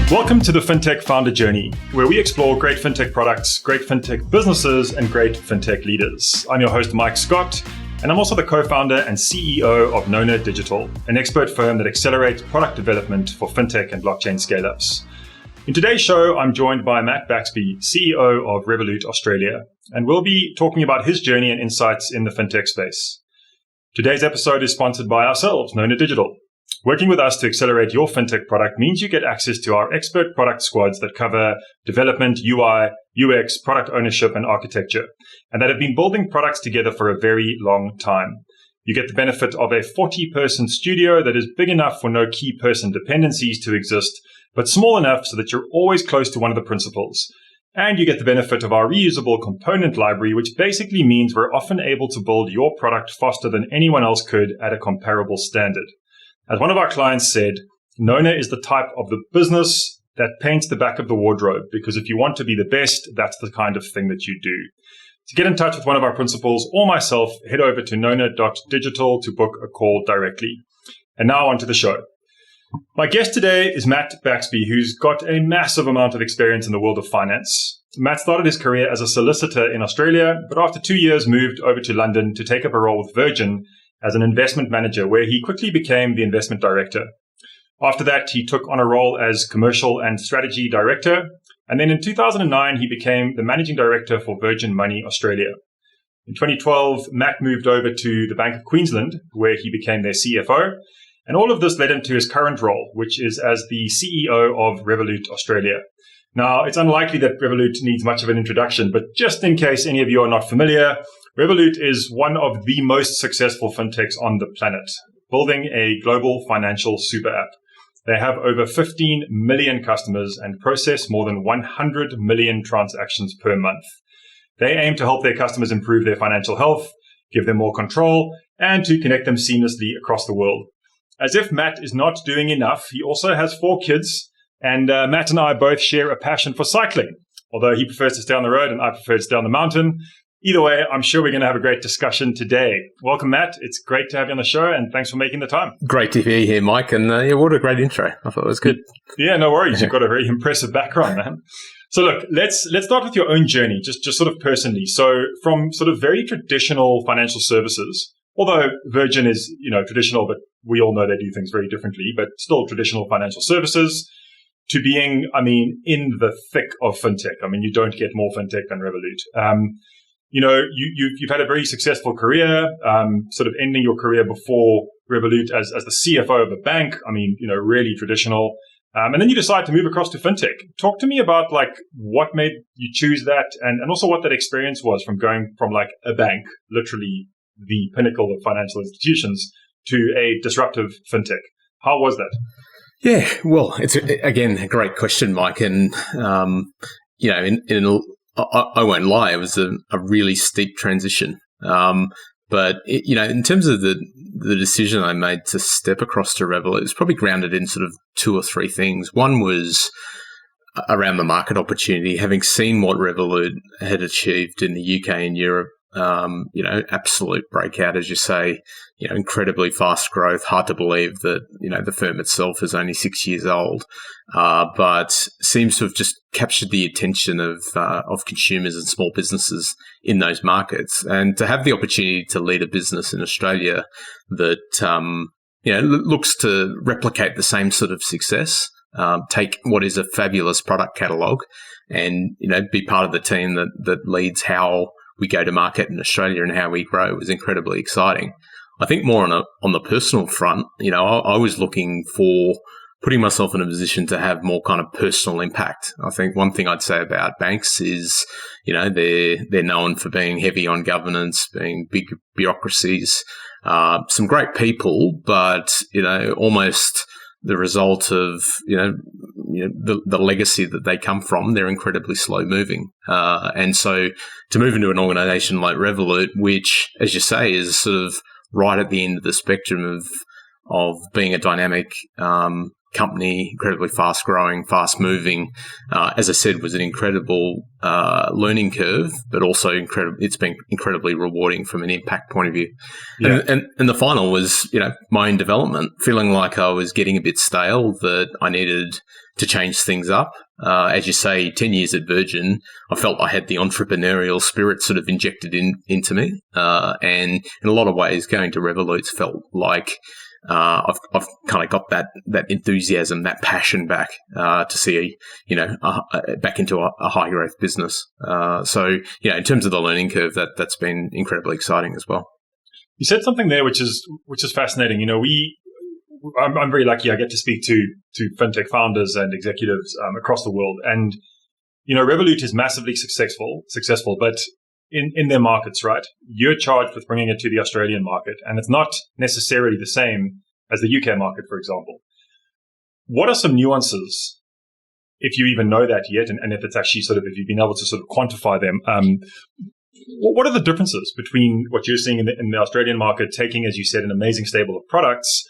Welcome to the Fintech Founder Journey, where we explore great fintech products, great fintech businesses, and great fintech leaders. I'm your host, Mike Scott, and I'm also the co-founder and CEO of Nona Digital, an expert firm that accelerates product development for fintech and blockchain scaleups. In today's show, I'm joined by Matt Baxby, CEO of Revolut Australia, and we'll be talking about his journey and insights in the fintech space. Today's episode is sponsored by ourselves, Nona Digital. Working with us to accelerate your fintech product means you get access to our expert product squads that cover development, UI, UX, product ownership, and architecture, and that have been building products together for a very long time. You get the benefit of a 40-person studio that is big enough for no key person dependencies to exist, but small enough so that you're always close to one of the principals. And you get the benefit of our reusable component library, which basically means we're often able to build your product faster than anyone else could at a comparable standard. As one of our clients said, Nona is the type of the business that paints the back of the wardrobe, because if you want to be the best, that's the kind of thing that you do. To get in touch with one of our principals or myself, head over to nona.digital to book a call directly. And now on to the show. My guest today is Matt Baxby, who's got a massive amount of experience in the world of finance. Matt started his career as a solicitor in Australia, but after 2 years moved over to London to take up a role with Virgin as an investment manager, where he quickly became the investment director. After that, he took on a role as commercial and strategy director. And then in 2009, he became the managing director for Virgin Money Australia. In 2012, Matt moved over to the Bank of Queensland, where he became their CFO. And all of this led him to his current role, which is as the CEO of Revolut Australia. Now, it's unlikely that Revolut needs much of an introduction, but just in case any of you are not familiar, Revolut is one of the most successful fintechs on the planet, building a global financial super app. They have over 15 million customers and process more than 100 million transactions per month. They aim to help their customers improve their financial health, give them more control, and to connect them seamlessly across the world. As if Matt is not doing enough, he also has 4 kids, and Matt and I both share a passion for cycling, although he prefers to stay on the road and I prefer to stay on the mountain. Either way, I'm sure we're going to have a great discussion today. Welcome, Matt. It's great to have you on the show, and thanks for making the time. Great to be here, Mike. And what a great intro. I thought it was good. Yeah, no worries. You've got a very impressive background, man. So look, let's start with your own journey, just sort of personally. So from sort of very traditional financial services, although Virgin is, traditional, but we all know they do things very differently, but still traditional financial services, to being, in the thick of fintech. You don't get more fintech than Revolut. You've had a very successful career, sort of ending your career before Revolut as the CFO of a bank. Really traditional. And then you decide to move across to fintech. Talk to me about what made you choose that, and also what that experience was from going from a bank, literally the pinnacle of financial institutions, to a disruptive fintech. How was that? Yeah, well, it's again a great question, Mike, and I won't lie, it was a really steep transition. But in terms of the decision I made to step across to Revolut, it was probably grounded in sort of 2 or 3 things. One was around the market opportunity, having seen what Revolut had achieved in the UK and Europe. Absolute breakout, as you say, incredibly fast growth. Hard to believe that, the firm itself is only 6 years old, but seems to have just captured the attention of consumers and small businesses in those markets. And to have the opportunity to lead a business in Australia that, looks to replicate the same sort of success, take what is a fabulous product catalogue and, be part of the team that leads how we go to market in Australia and how we grow was incredibly exciting. I think more on the personal front, I was looking for putting myself in a position to have more kind of personal impact. I think one thing I'd say about banks is, they're known for being heavy on governance, being big bureaucracies, some great people, but, almost the result of, the legacy that they come from, they're incredibly slow moving. And so to move into an organization like Revolut, which, as you say, is sort of right at the end of the spectrum of being a dynamic company, incredibly fast growing, fast moving. As I said, was an incredible learning curve, but also it's been incredibly rewarding from an impact point of view. Yeah. And the final was, my own development, feeling like I was getting a bit stale, that I needed to change things up. As you say, 10 years at Virgin, I felt I had the entrepreneurial spirit sort of injected into me. And in a lot of ways, going to Revolut's felt like I've kind of got that enthusiasm, that passion back to see, back into a high growth business. So, in terms of the learning curve, that's been incredibly exciting as well. You said something there which is fascinating. I'm very lucky. I get to speak to fintech founders and executives across the world, and Revolut is massively successful, but in their markets, right? You're charged with bringing it to the Australian market, and it's not necessarily the same as the UK market, for example. What are some nuances, if you even know that yet, and if it's actually if you've been able to sort of quantify them? What are the differences between what you're seeing in the Australian market, taking, as you said, an amazing stable of products,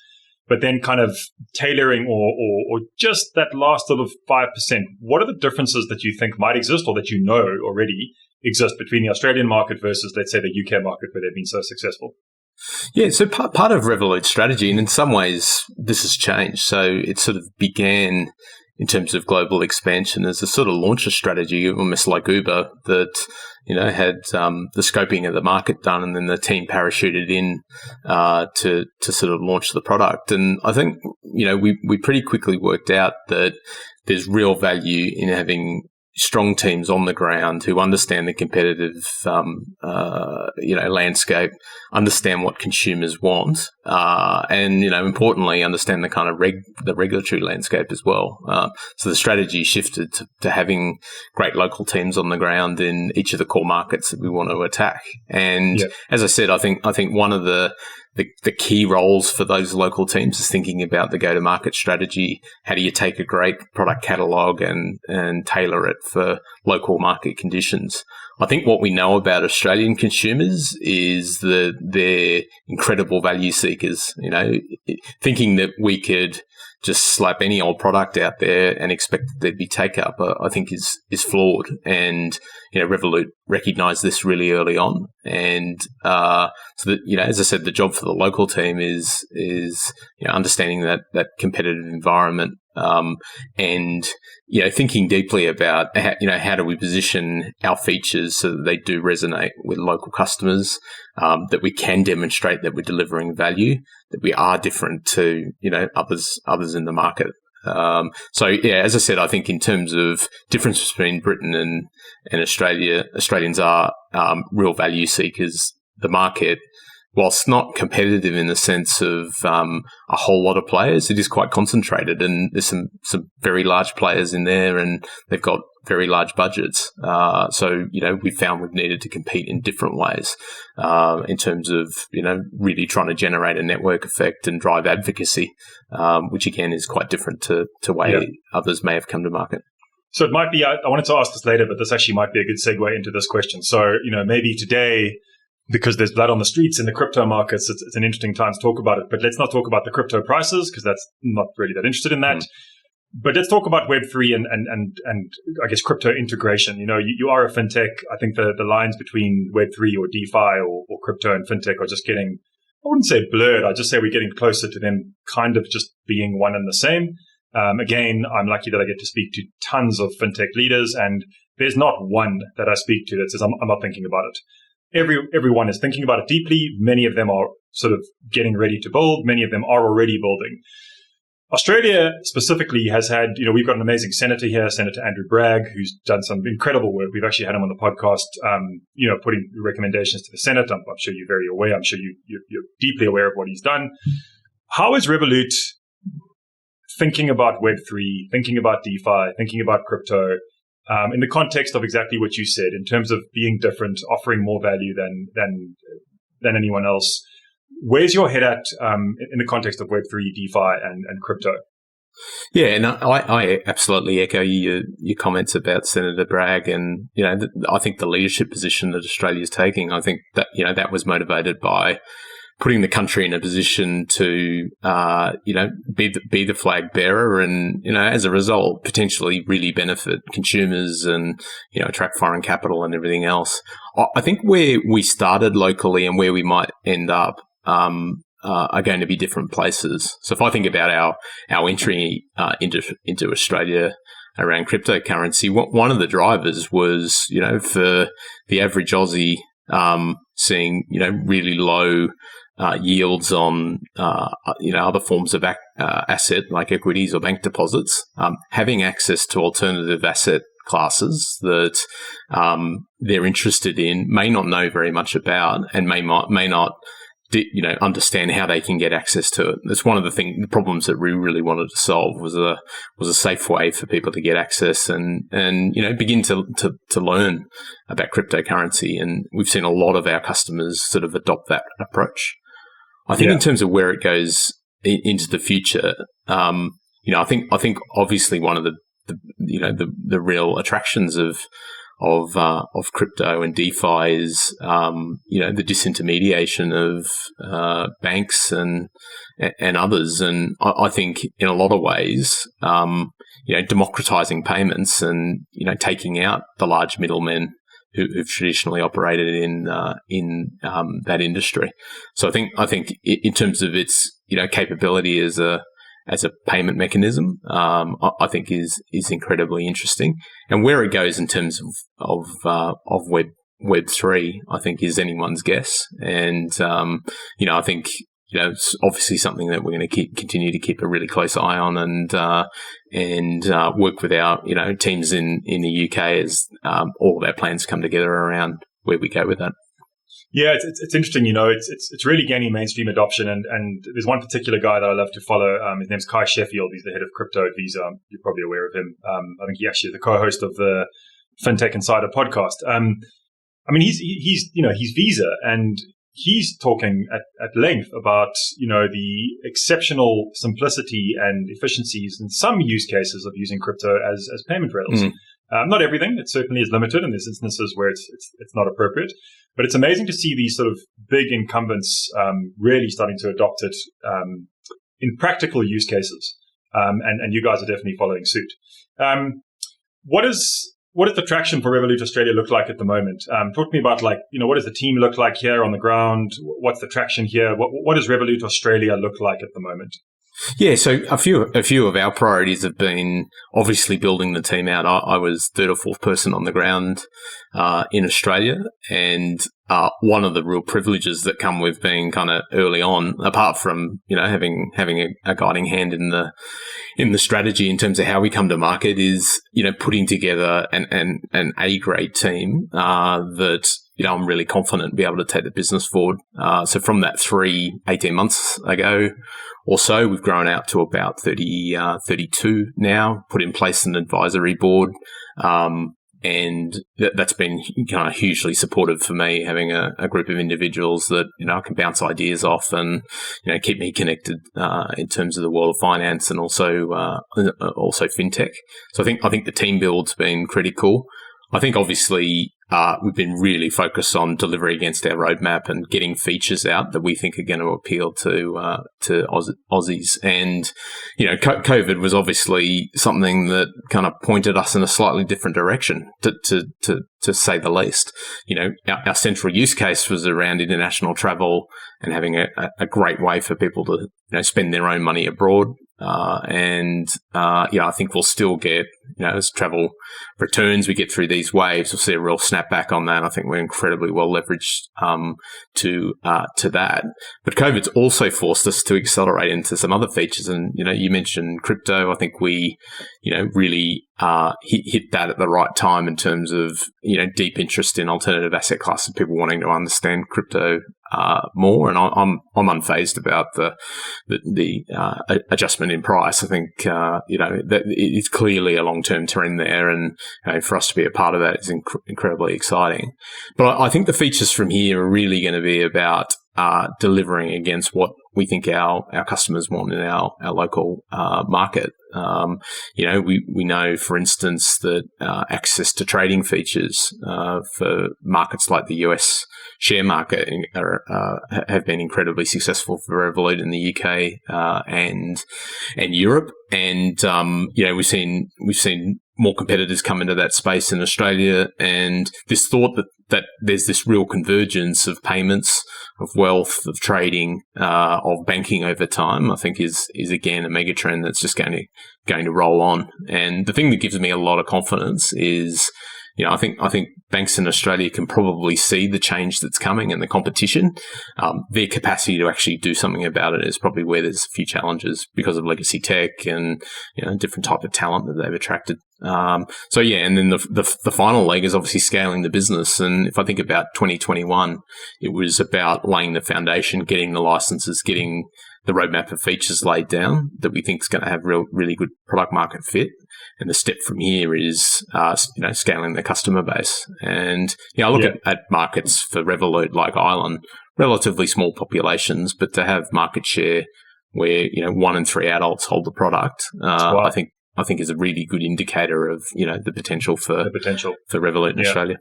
but then kind of tailoring or just that last sort of 5%? What are the differences that you think might exist, or that already exist, between the Australian market versus, let's say, the UK market, where they've been so successful? Yeah, so part of Revolut's strategy, and in some ways this has changed. So it sort of began in terms of global expansion as a sort of launcher strategy, almost like Uber, that had the scoping of the market done, and then the team parachuted in to sort of launch the product. And I think we pretty quickly worked out that there's real value in having strong teams on the ground who understand the competitive landscape, understand what consumers want, and importantly, understand the kind of the regulatory landscape as well. So the strategy shifted to having great local teams on the ground in each of the core markets that we want to attack. And as I said, I think one of the key roles for those local teams is thinking about the go-to-market strategy. How do you take a great product catalog and tailor it for local market conditions? I think what we know about Australian consumers is that they're incredible value seekers. Thinking that we could just slap any old product out there and expect that there'd be take up, I think is flawed. And Revolut recognised this really early on, and so that as I said, the job for the local team is understanding that competitive environment, and thinking deeply about how do we position our features so that they do resonate with local customers, that we can demonstrate that we're delivering value, that we are different to others in the market. As I said, I think in terms of difference between Britain and Australia, Australians are real value seekers. The market, whilst not competitive in the sense of a whole lot of players, it is quite concentrated, and there's some very large players in there, and they've got very large budgets. We found we've needed to compete in different ways in terms of, really trying to generate a network effect and drive advocacy, which again is quite different to way others may have come to market. So it might be, I wanted to ask this later, but this actually might be a good segue into this question. So, maybe today, because there's blood on the streets in the crypto markets, it's an interesting time to talk about it. But let's not talk about the crypto prices, because that's not really that interested in that. But let's talk about Web3 and I guess crypto integration. You are a fintech. I think the lines between Web3 or DeFi or crypto and fintech are just getting, I wouldn't say blurred. I'd just say we're getting closer to them kind of just being one and the same. Again, I'm lucky that I get to speak to tons of fintech leaders, and there's not one that I speak to that says, I'm not thinking about it. Everyone is thinking about it deeply. Many of them are sort of getting ready to build. Many of them are already building. Australia specifically has had, we've got an amazing senator here, Senator Andrew Bragg, who's done some incredible work. We've actually had him on the podcast, putting recommendations to the Senate. I'm sure you're very aware. I'm sure you're deeply aware of what he's done. How is Revolut thinking about Web3, thinking about DeFi, thinking about crypto, in the context of exactly what you said, in terms of being different, offering more value than anyone else? Where's your head at in the context of Web3, DeFi, and crypto? Yeah, and I absolutely echo your comments about Senator Bragg, and I think the leadership position that Australia is taking, I think that that was motivated by putting the country in a position to, be the flag bearer and, as a result, potentially really benefit consumers and, attract foreign capital and everything else. I think where we started locally and where we might end up, are going to be different places. So if I think about our entry into Australia around cryptocurrency, one of the drivers was, for the average Aussie, seeing, really low yields on, other forms of asset like equities or bank deposits, having access to alternative asset classes that they're interested in, may not know very much about, and may not understand how they can get access to it. That's one of the problems that we really wanted to solve was a safe way for people to get access and begin to learn about cryptocurrency. And we've seen a lot of our customers sort of adopt that approach. I think in terms of where it goes into the future, I think obviously one of the real attractions of crypto and DeFi is, the disintermediation of banks and others. And I think in a lot of ways, democratizing payments and, taking out the large middlemen who've traditionally operated in that industry. So I think in terms of its, capability as a payment mechanism, I think is incredibly interesting. And where it goes in terms of Web3, I think is anyone's guess. And, I think, it's obviously something that we're going to continue to keep a really close eye on and work with our, teams in the UK as all of our plans come together around where we go with that. Yeah, it's interesting. It's really gaining mainstream adoption, and there's one particular guy that I love to follow. His name's Kai Sheffield. He's the head of crypto at Visa. You're probably aware of him. I think he actually is the co-host of the FinTech Insider podcast. He's Visa, and he's talking at length about the exceptional simplicity and efficiencies in some use cases of using crypto as payment rails. Not everything. It certainly is limited, and there's instances where it's not appropriate. But it's amazing to see these sort of big incumbents really starting to adopt it in practical use cases. And you guys are definitely following suit. What does the traction for Revolut Australia look like at the moment? Talk to me about what does the team look like here on the ground? What's the traction here? What does Revolut Australia look like at the moment? Yeah, so a few of our priorities have been obviously building the team out. I was third or fourth person on the ground in Australia, and one of the real privileges that come with being kind of early on, apart from having a guiding hand in the strategy in terms of how we come to market, is putting together an A-grade team that I'm really confident to be able to take the business forward. So from that 18 months ago or so, we've grown out to about 32 now, put in place an advisory board. And that's been kind of hugely supportive for me, having a group of individuals that, I can bounce ideas off and, keep me connected in terms of the world of finance and also fintech. So I think the team build's been critical. I think obviously we've been really focused on delivery against our roadmap and getting features out that we think are going to appeal to Aussies. And COVID was obviously something that kind of pointed us in a slightly different direction, to say the least. Our central use case was around international travel and having a great way for people to spend their own money abroad. I think we'll still get, as travel returns, we get through these waves, we'll see a real snapback on that. I think we're incredibly well leveraged to that. But COVID's also forced us to accelerate into some other features. And, you mentioned crypto. I think we, really hit that at the right time in terms of, deep interest in alternative asset classes, people wanting to understand crypto more. And I'm unfazed about the adjustment in price. I think, that it's clearly a long-term trend there. And for us to be a part of that is incredibly exciting. But I think the features from here are really going to be about delivering against what we think our customers want in our local market. We know, for instance, that access to trading features for markets like the US share market have been incredibly successful for Revolut in the UK and Europe. And we've seen more competitors come into that space in Australia, and this thought that there's this real convergence of payments, of wealth, of trading, of banking over time, I think is again a mega trend that's just going to roll on. And the thing that gives me a lot of confidence is, I think banks in Australia can probably see the change that's coming and the competition. Their capacity to actually do something about it is probably where there's a few challenges because of legacy tech and different type of talent that they've attracted. And then the final leg is obviously scaling the business. And if I think about 2021, it was about laying the foundation, getting the licenses, getting the roadmap of features laid down that we think is going to have really good product market fit. And the step from here is, scaling the customer base. And I look at markets for Revolut like Ireland, relatively small populations, but to have market share where 1 in 3 adults hold the product, I think is a really good indicator of the potential for Revolut in Australia.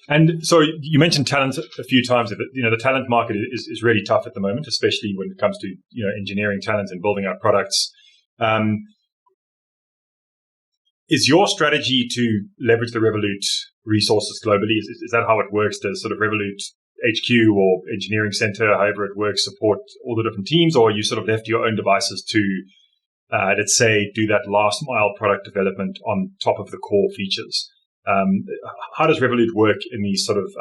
And so you mentioned talent a few times. The talent market is really tough at the moment, especially when it comes to engineering talent and building out products. Is your strategy to leverage the Revolut resources globally? Is that how it works? Does sort of Revolut HQ or engineering center, however it works, support all the different teams, or you sort of left your own devices to, let's say, do that last mile product development on top of the core features? How does Revolut work in these sort of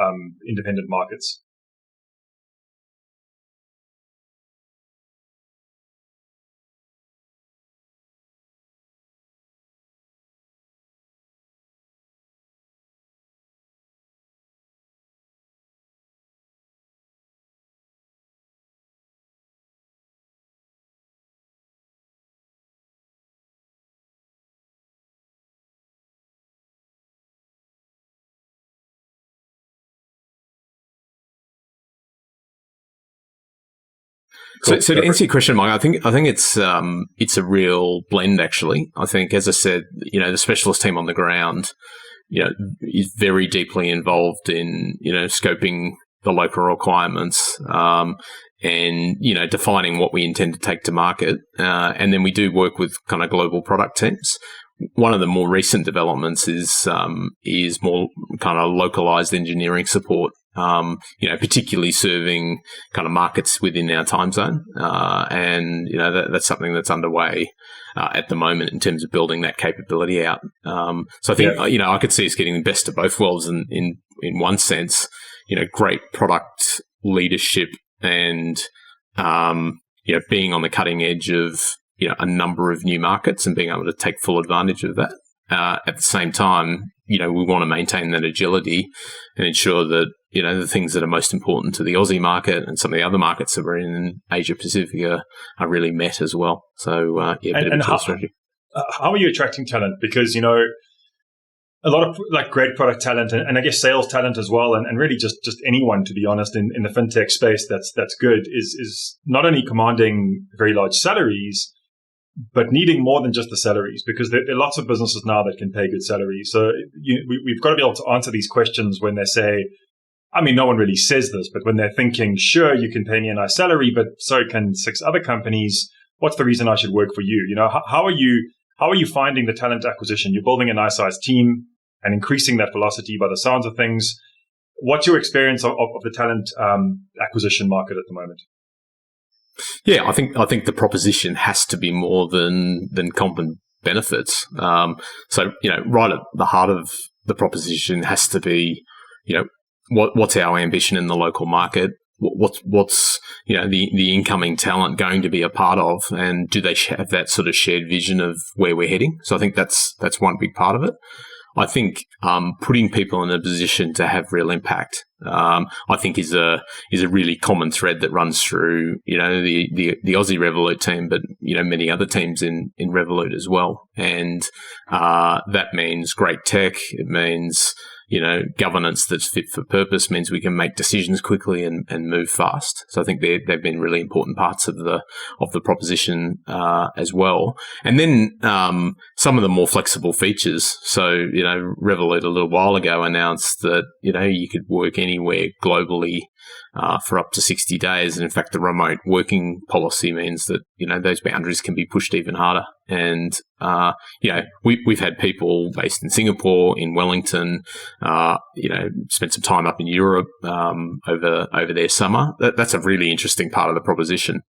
independent markets? So to answer your question, Mike, I think it's a real blend, actually. I think, as I said, the specialist team on the ground, is very deeply involved in, scoping the local requirements, and, defining what we intend to take to market. And then we do work with kind of global product teams. One of the more recent developments is more kind of localized engineering support, particularly serving kind of markets within our time zone. And that's something that's underway at the moment in terms of building that capability out. So I think, I could see us getting the best of both worlds in one sense, great product leadership and, being on the cutting edge of, a number of new markets and being able to take full advantage of that. At the same time, we want to maintain that agility and ensure that, the things that are most important to the Aussie market and some of the other markets that we're in Asia Pacific are really met as well. So, strategy. How are you attracting talent? Because, a lot of like great product talent and I guess sales talent as well, and really just anyone, to be honest, in the fintech space that's good is not only commanding very large salaries, but needing more than just the salaries, because there are lots of businesses now that can pay good salaries. So we've got to be able to answer these questions when they say, no one really says this, but when they're thinking, sure, you can pay me a nice salary, but so can 6 other companies. What's the reason I should work for you? How are you finding the talent acquisition? You're building a nice sized team and increasing that velocity by the sounds of things. What's your experience of the talent acquisition market at the moment? Yeah, I think the proposition has to be more than comp and benefits. So right at the heart of the proposition has to be, what's our ambition in the local market? What's the incoming talent going to be a part of, and do they have that sort of shared vision of where we're heading? So I think that's one big part of it. I think putting people in a position to have real impact, I think is a really common thread that runs through the Aussie Revolut team, but many other teams in Revolut as well. And that means great tech. It means governance that's fit for purpose means we can make decisions quickly and move fast. So I think they've been really important parts of the proposition as well. And then some of the more flexible features. So Revolut a little while ago announced that you could work anywhere globally for up to 60 days. And in fact, the remote working policy means that, those boundaries can be pushed even harder. And, we've had people based in Singapore, in Wellington, spent some time up in Europe over their summer. That's a really interesting part of the proposition.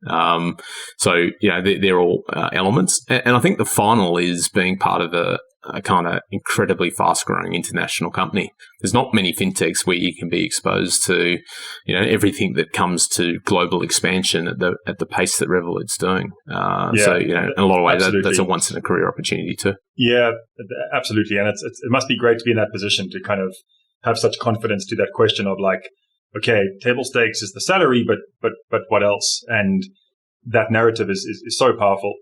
So, they're all elements. And I think the final is being part of a kind of incredibly fast-growing international company. There's not many fintechs where you can be exposed to, everything that comes to global expansion at the pace that Revolut's doing. So, in a lot of ways, that's a once-in-a-career opportunity too. Yeah, absolutely. And it must be great to be in that position to kind of have such confidence to that question of like, okay, table stakes is the salary, but what else? And that narrative is so powerful.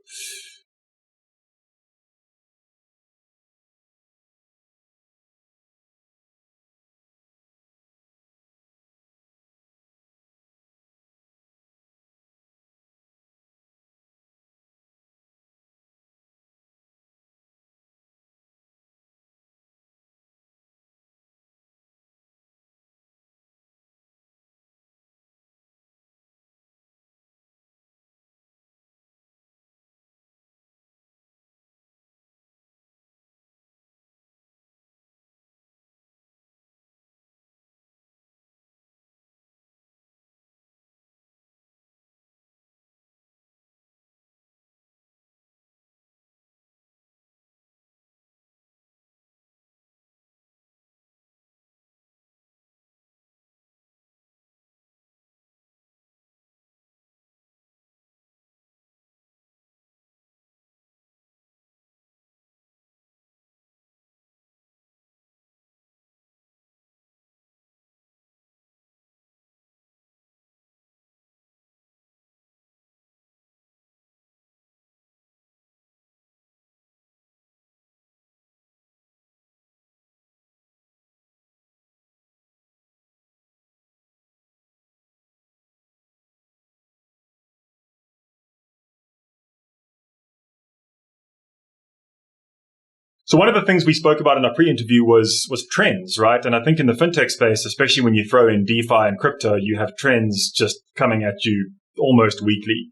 So one of the things we spoke about in our pre-interview was trends, right? And I think in the fintech space, especially when you throw in DeFi and crypto, you have trends just coming at you almost weekly.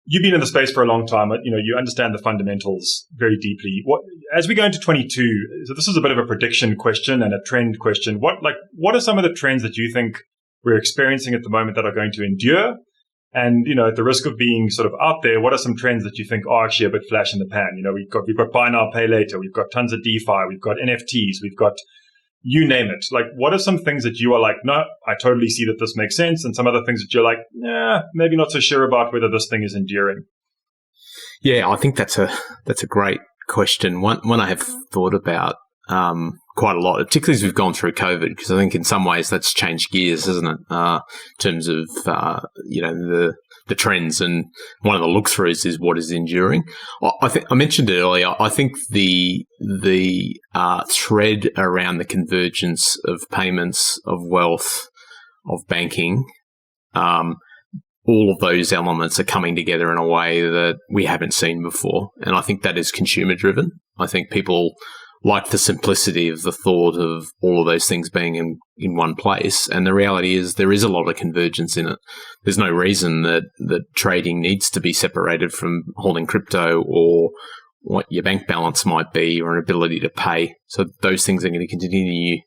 You've been in the space for a long time, you understand the fundamentals very deeply. As we go into 22, so this is a bit of a prediction question and a trend question. What are some of the trends that you think we're experiencing at the moment that are going to endure? And, at the risk of being sort of out there, what are some trends that you think are actually a bit flash in the pan? We've got buy now, pay later. We've got tons of DeFi. We've got NFTs. We've got you name it. Like, what are some things that you are like, no, I totally see that this makes sense. And some other things that you're like, maybe not so sure about whether this thing is enduring. Yeah, I think that's a great question. One I have thought about quite a lot, particularly as we've gone through COVID, because I think in some ways that's changed gears, hasn't it? In terms of the trends, and one of the look-throughs is what is enduring. I think I mentioned it earlier. I think the thread around the convergence of payments, of wealth, of banking, all of those elements are coming together in a way that we haven't seen before, and I think that is consumer-driven. I think people like the simplicity of the thought of all of those things being in one place. And the reality is there is a lot of convergence in it. There's no reason that trading needs to be separated from holding crypto or what your bank balance might be or an ability to pay. So those things are going to continue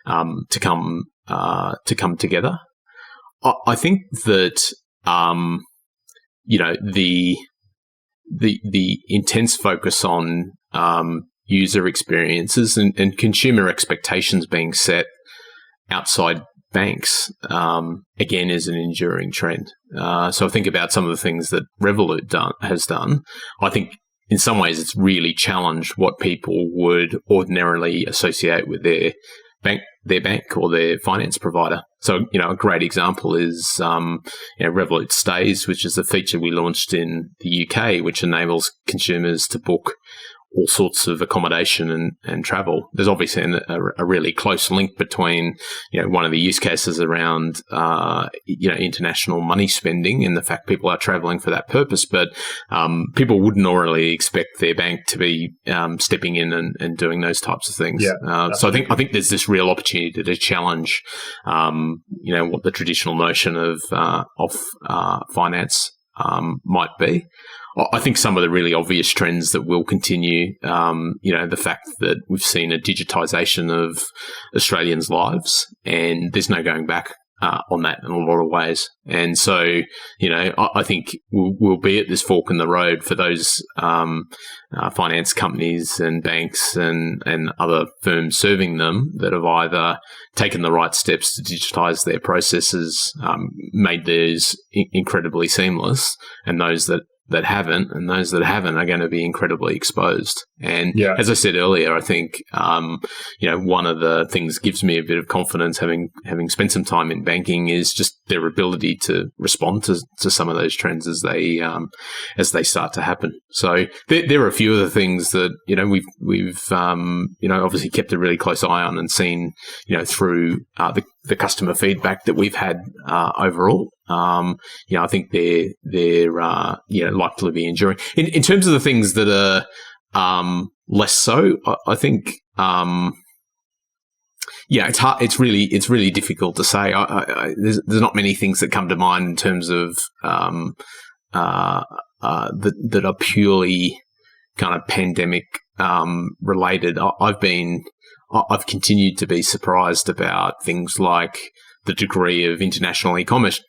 to come together. I think that the intense focus on user experiences and consumer expectations being set outside banks, again, is an enduring trend. So I think about some of the things that Revolut has done. I think in some ways it's really challenged what people would ordinarily associate with their bank or their finance provider. So, a great example is Revolut Stays, which is a feature we launched in the UK, which enables consumers to book all sorts of accommodation and travel. There's obviously a really close link between, one of the use cases around, international money spending and the fact people are traveling for that purpose. But people wouldn't normally expect their bank to be stepping in and doing those types of things. Yeah, so I think there's this real opportunity to challenge, what the traditional notion of finance might be. I think some of the really obvious trends that will continue, the fact that we've seen a digitisation of Australians' lives, and there's no going back on that in a lot of ways. And so, I think we'll be at this fork in the road for those finance companies and banks and other firms serving them that have either taken the right steps to digitise their processes, made theirs incredibly seamless, and those that haven't, and those that haven't are going to be incredibly exposed. And as I said earlier, I think, one of the things that gives me a bit of confidence having spent some time in banking is just their ability to respond to some of those trends as they start to happen. So there are a few of the things that, we've obviously kept a really close eye on and seen, through the customer feedback that we've had overall. I think they're likely to be enduring. In terms of the things that are less so, I think it's hard. It's really difficult to say. There's not many things that come to mind in terms of that are purely kind of pandemic related. I've continued to be surprised about things like the degree of international e-commerce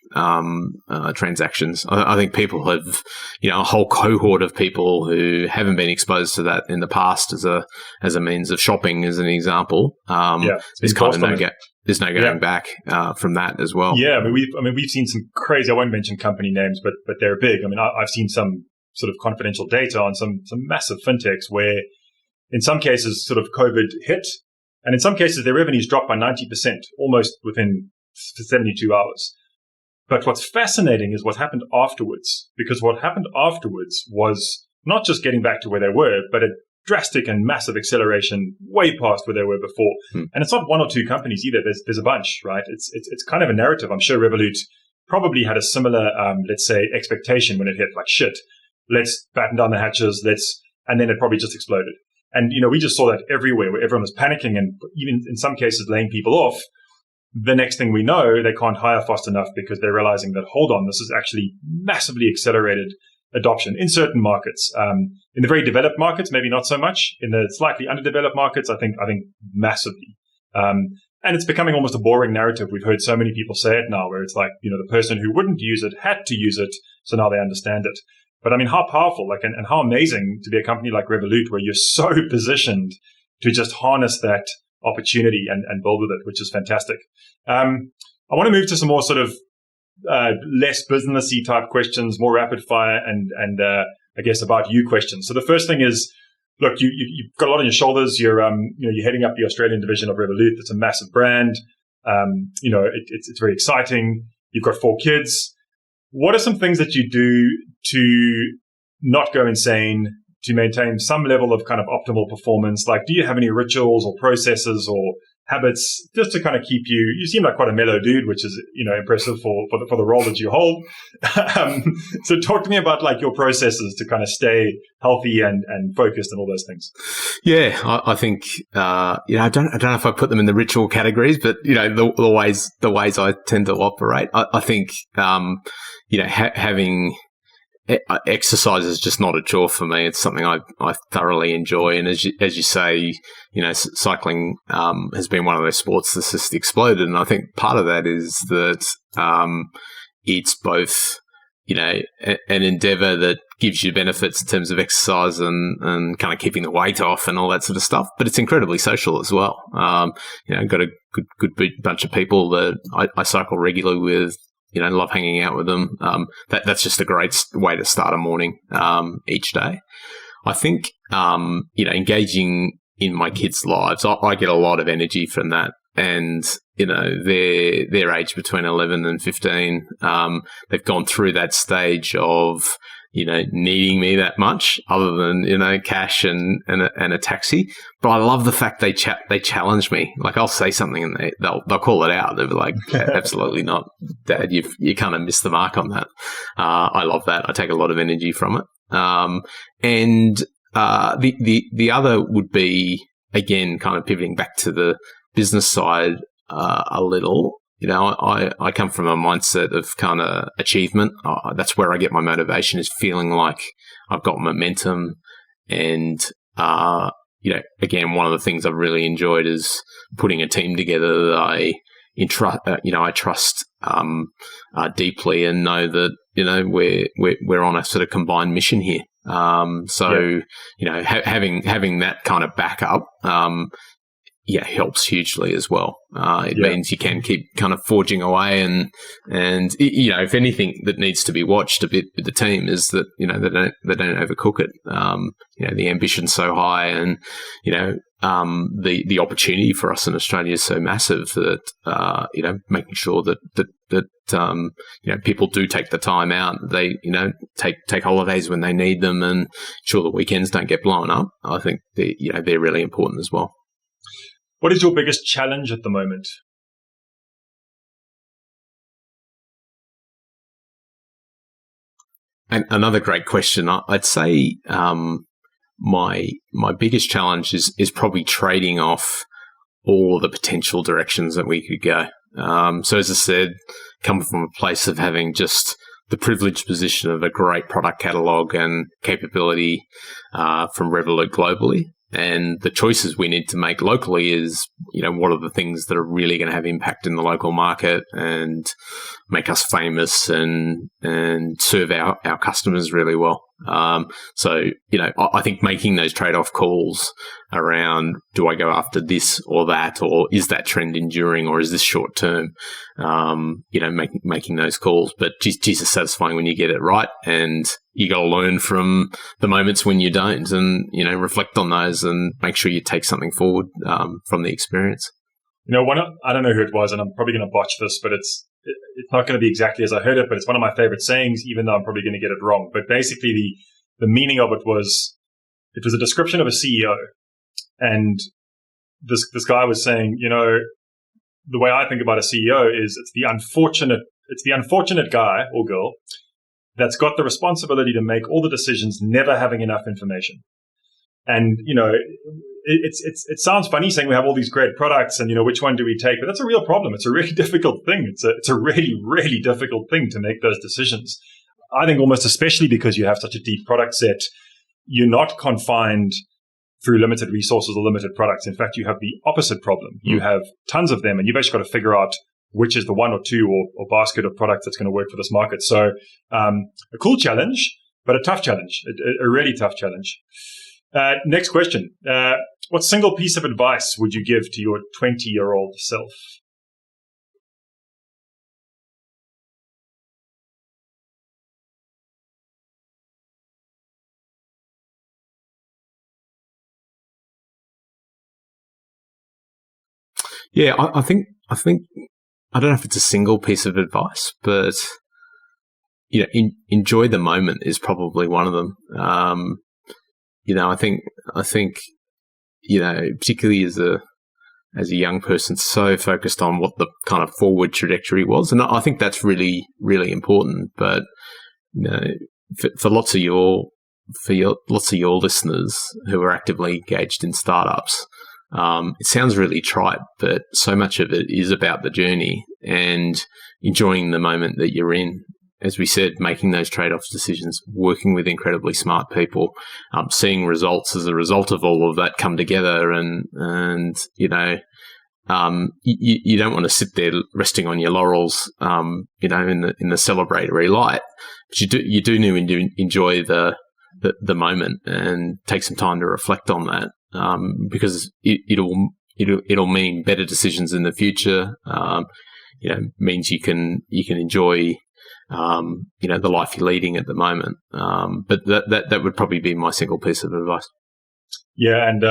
transactions. I think people have, a whole cohort of people who haven't been exposed to that in the past as a means of shopping, as an example. There's kind of there's no going back from that as well. Yeah, we've seen some crazy. I won't mention company names, but they're big. I've seen some sort of confidential data on some massive fintechs where, in some cases, sort of COVID hit, and in some cases their revenues dropped by 90%, almost within 72 hours. But what's fascinating is what happened afterwards, because what happened afterwards was not just getting back to where they were, but a drastic and massive acceleration way past where they were before. And it's not one or two companies either. There's a bunch, right? It's kind of a narrative. I'm sure Revolut probably had a similar, let's say, expectation when it hit, like, shit, let's batten down the hatches, and then it probably just exploded. And, we just saw that everywhere, where everyone was panicking and even in some cases laying people off. The next thing we know, they can't hire fast enough because they're realizing that, hold on, this is actually massively accelerated adoption in certain markets. In the very developed markets, maybe not so much. In the slightly underdeveloped markets, I think massively. And it's becoming almost a boring narrative. We've heard so many people say it now, where it's like, the person who wouldn't use it had to use it, so now they understand it. But how powerful, and how amazing to be a company like Revolut, where you're so positioned to just harness that opportunity and build with it, which is fantastic. I want to move to some more sort of less businessy type questions, more rapid fire, and I guess about you questions. So the first thing is, look, you've got a lot on your shoulders. You're heading up the Australian division of Revolut. It's a massive brand. It's very exciting. You've got 4 kids. What are some things that you do to not go insane, to maintain some level of kind of optimal performance? Like, do you have any rituals or processes or habits just to kind of keep you seem like quite a mellow dude, which is, impressive for the role that you hold. So talk to me about like your processes to kind of stay healthy and focused and all those things. Yeah, I think, I don't know if I put them in the ritual categories, but, the ways I tend to operate, I think, having exercise is just not a chore for me. It's something I thoroughly enjoy. And as you say, cycling has been one of those sports that's just exploded. And I think part of that is that it's both, an endeavor that gives you benefits in terms of exercise and kind of keeping the weight off and all that sort of stuff. But it's incredibly social as well. Got a good bunch of people that I cycle regularly with. Love hanging out with them. That's just a great way to start a morning each day. I think, engaging in my kids' lives, I get a lot of energy from that. And, their age between 11 and 15, they've gone through that stage of, needing me that much, other than cash and a taxi. But I love the fact they challenge me. Like, I'll say something and they'll call it out. They'll be like, "Absolutely not, Dad. You kind of missed the mark on that." I love that. I take a lot of energy from it. And the other would be, again, kind of pivoting back to the business side a little. I come from a mindset of kind of achievement. That's where I get my motivation, is feeling like I've got momentum. And, again, one of the things I've really enjoyed is putting a team together that I trust deeply, and know that, we're on a sort of combined mission here. Having that kind of backup, helps hugely as well. It means you can keep kind of forging away, and if anything that needs to be watched a bit with the team is that they don't overcook it. The ambition's so high, and the opportunity for us in Australia is so massive that making sure that people do take the time out. They take holidays when they need them, and ensure the weekends don't get blown up. I think they're really important as well. What is your biggest challenge at the moment? And another great question. I'd say my biggest challenge is probably trading off all of the potential directions that we could go. So as I said, coming from a place of having just the privileged position of a great product catalog and capability from Revolut globally. And the choices we need to make locally is, what are the things that are really going to have impact in the local market and make us famous and serve our customers really well. I think making those trade-off calls around, do I go after this or that, or is that trend enduring, or is this short term? Making those calls, but Jesus, satisfying when you get it right, and you got to learn from the moments when you don't, and reflect on those and make sure you take something forward from the experience. I don't know who it was, and I'm probably going to botch this, but it's not going to be exactly as I heard it, but it's one of my favorite sayings, even though I'm probably going to get it wrong. But basically, the meaning of it was a description of a CEO, and this guy was saying, the way I think about a CEO is it's the unfortunate guy or girl that's got the responsibility to make all the decisions, never having enough information. And it sounds funny saying we have all these great products and which one do we take, but that's a real problem. It's a really difficult thing. It's a really, really difficult thing to make those decisions. I think almost especially because you have such a deep product set, you're not confined through limited resources or limited products. In fact, you have the opposite problem. You have tons of them, and you've actually got to figure out which is the one or two or basket of products that's going to work for this market. So a cool challenge, but a tough challenge, a really tough challenge. Next question. What single piece of advice would you give to your 20-year-old self? Yeah, I think I don't know if it's a single piece of advice, but enjoy the moment is probably one of them. I think particularly as a young person, so focused on what the kind of forward trajectory was, and I think that's really, really important. But for lots of your listeners who are actively engaged in startups, it sounds really trite, but so much of it is about the journey and enjoying the moment that you're in. As we said, making those trade-off decisions, working with incredibly smart people, seeing results as a result of all of that come together, and you don't want to sit there resting on your laurels, in the celebratory light. But you do need to enjoy the moment and take some time to reflect on that. Because it'll mean better decisions in the future. Means you can enjoy the life you're leading at the moment. But that would probably be my single piece of advice. Yeah, and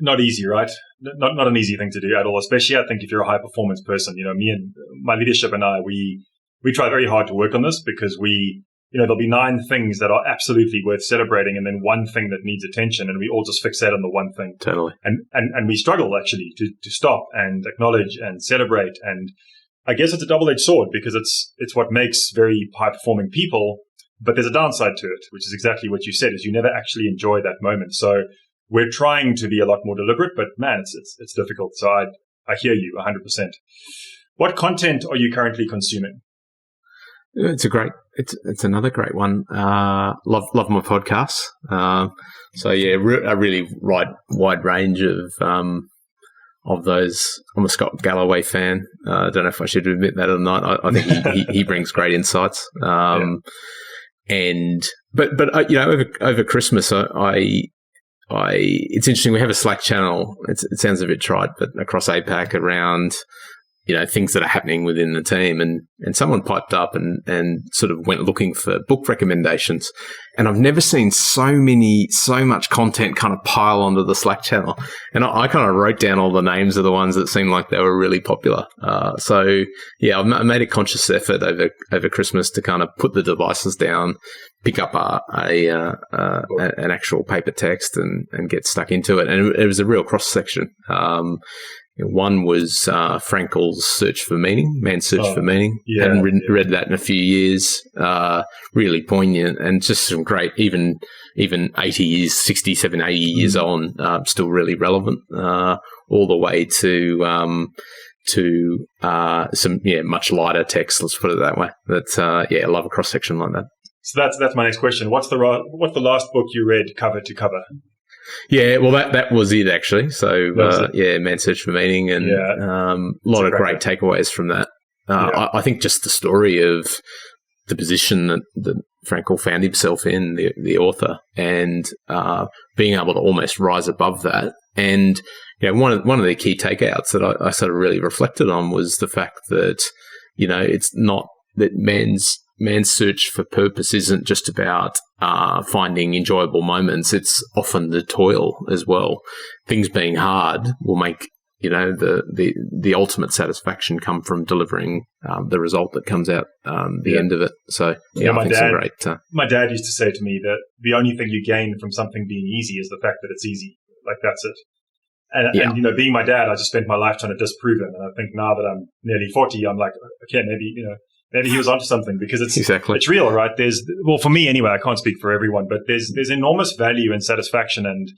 not easy, right? Not an easy thing to do at all. Especially, I think if you're a high performance person, me and my leadership and I, we try very hard to work on this because we there'll be 9 things that are absolutely worth celebrating and then one thing that needs attention, and we all just fixate on the one thing. Totally. And we struggle actually to stop and acknowledge and celebrate. And I guess it's a double-edged sword because it's what makes very high-performing people, but there's a downside to it, which is exactly what you said, is you never actually enjoy that moment. So we're trying to be a lot more deliberate, but man, it's difficult. So I hear you 100%. What content are you currently consuming? It's another great one. Love my podcasts. So yeah, a really wide range of those. I'm a Scott Galloway fan. I don't know if I should admit that or not. I think he brings great insights. Over Christmas, it's interesting. We have a Slack channel. It sounds a bit trite, but across APAC around, things that are happening within the team, and someone piped up and sort of went looking for book recommendations. And I've never seen so much content kind of pile onto the Slack channel. And I kind of wrote down all the names of the ones that seemed like they were really popular. I made a conscious effort over Christmas to kind of put the devices down, pick up an actual paper text and get stuck into it. And it was a real cross section. One was Frankl's Search for Meaning, Man's Search for Meaning. Yeah, Hadn't read that in a few years. Really poignant and just some great, even 80 years, 67, 80 years on, still really relevant, all the way to some much lighter text. Let's put it that way. I love a cross section like that. So that's my next question. What's the last book you read cover to cover? Yeah, well, that was it actually. So, Man's Search for Meaning, and a lot of great takeaways from that. I think just the story of the position that Frankl found himself in, the author, and being able to almost rise above that. And one of the key takeouts that I sort of really reflected on was the fact that it's not that man's search for purpose isn't just about finding enjoyable moments. It's often the toil as well. Things being hard will make the ultimate satisfaction come from delivering the result that comes out the end of it. So I think it's great. My dad used to say to me that the only thing you gain from something being easy is the fact that it's easy. Like, that's it. And being my dad, I just spent my life trying to disprove him. And I think now that I'm nearly 40, I'm like, okay, maybe he was onto something, because it's real, right? For me anyway, I can't speak for everyone, but there's enormous value and satisfaction and,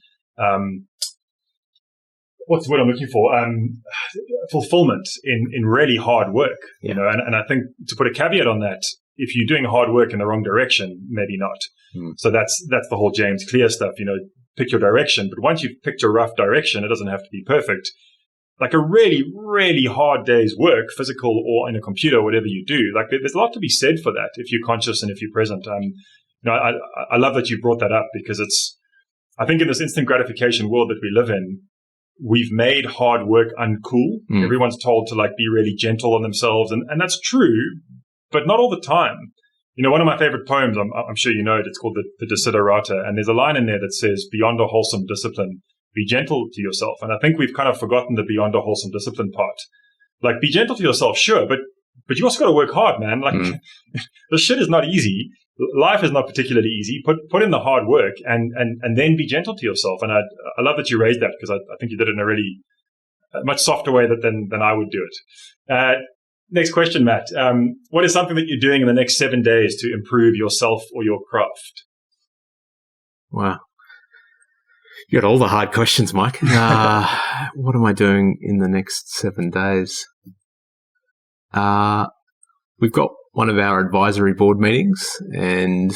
what's the word I'm looking for? Fulfillment in really hard work, and I think to put a caveat on that, if you're doing hard work in the wrong direction, maybe not. So that's the whole James Clear stuff, pick your direction. But once you've picked your rough direction, it doesn't have to be perfect. Like a really, really hard day's work, physical or in a computer, whatever you do, like there's a lot to be said for that if you're conscious and if you're present. I love that you brought that up, because I think in this instant gratification world that we live in, we've made hard work uncool. Everyone's told to be really gentle on themselves. And that's true, but not all the time. One of my favorite poems, I'm sure it's called the Desiderata. And there's a line in there that says, beyond a wholesome discipline, be gentle to yourself. And I think we've kind of forgotten the beyond a wholesome discipline part. Like, be gentle to yourself, sure, but you also got to work hard, man. This shit is not easy. Life is not particularly easy. Put in the hard work and then be gentle to yourself. And I love that you raised that, because I think you did it in a really much softer way than I would do it. Next question, Matt. What is something that you're doing in the next 7 days to improve yourself or your craft? Wow. You got all the hard questions, Mike. What am I doing in the next 7 days? We've got one of our advisory board meetings, and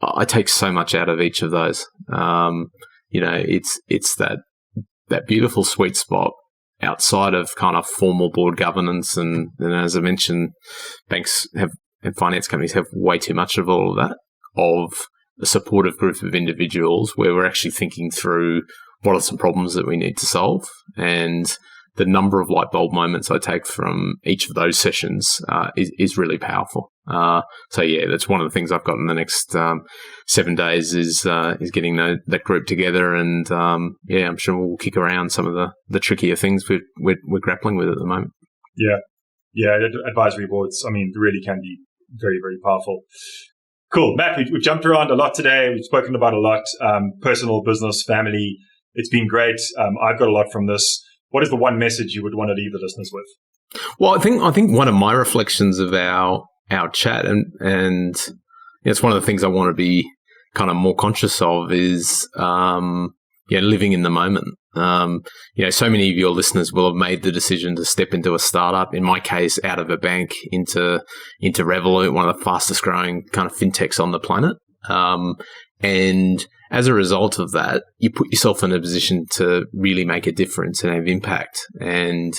I take so much out of each of those. It's that beautiful sweet spot outside of kind of formal board governance, and as I mentioned, banks and finance companies have way too much of all of that, of a supportive group of individuals where we're actually thinking through what are some problems that we need to solve. And the number of light bulb moments I take from each of those sessions is really powerful. That's one of the things I've got in the next 7 days is getting that group together, and I'm sure we'll kick around some of the trickier things we're grappling with at the moment. Yeah, advisory boards, really can be very, very powerful. Cool. Matt, we've jumped around a lot today. We've spoken about a lot, personal, business, family. It's been great. I've got a lot from this. What is the one message you would want to leave the listeners with? Well, I think one of my reflections of our chat, and it's one of the things I want to be kind of more conscious of is, living in the moment. So many of your listeners will have made the decision to step into a startup. In my case, out of a bank into Revolut, one of the fastest growing kind of fintechs on the planet. And as a result of that, you put yourself in a position to really make a difference and have impact. And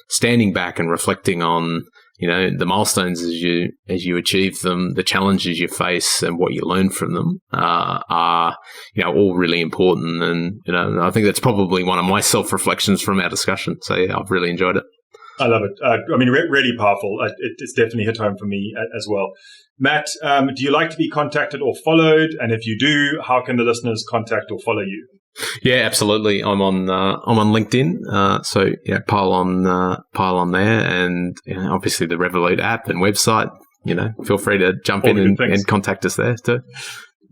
standing back and reflecting on the milestones as you achieve them, the challenges you face, and what you learn from them are all really important. And I think that's probably one of my self-reflections from our discussion. So yeah, I've really enjoyed it. I love it. Really powerful. It's definitely hit home for me as well. Matt, do you like to be contacted or followed? And if you do, how can the listeners contact or follow you? Yeah, absolutely. I'm on LinkedIn, so pile on there, and obviously the Revolut app and website. Feel free to jump in and contact us there too.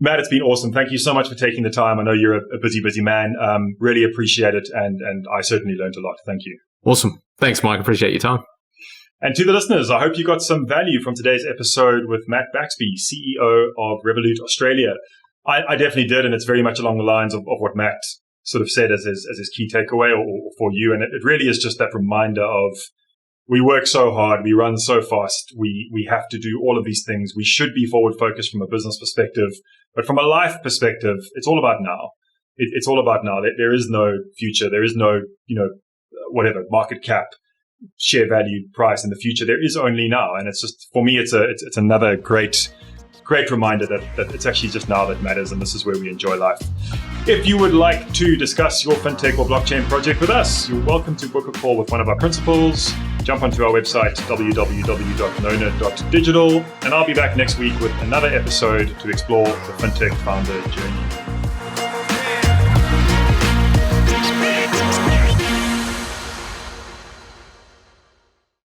Matt, it's been awesome. Thank you so much for taking the time. I know you're a busy man. Really appreciate it, and I certainly learned a lot. Thank you. Awesome. Thanks, Mike. Appreciate your time. And to the listeners, I hope you got some value from today's episode with Matt Baxby, CEO of Revolut Australia. I definitely did, and it's very much along the lines of what Matt sort of said as his key takeaway or for you. And it really is just that reminder of we work so hard, we run so fast, we have to do all of these things. We should be forward-focused from a business perspective, but from a life perspective, it's all about now. It's all about now. There is no future. There is no, whatever, market cap, share value, price in the future. There is only now. And it's just, for me, it's another great reminder that it's actually just now that matters, and this is where we enjoy life. If you would like to discuss your fintech or blockchain project with us, you're welcome to book a call with one of our principals. Jump onto our website, www.nona.digital, and I'll be back next week with another episode to explore the Fintech Founder Journey.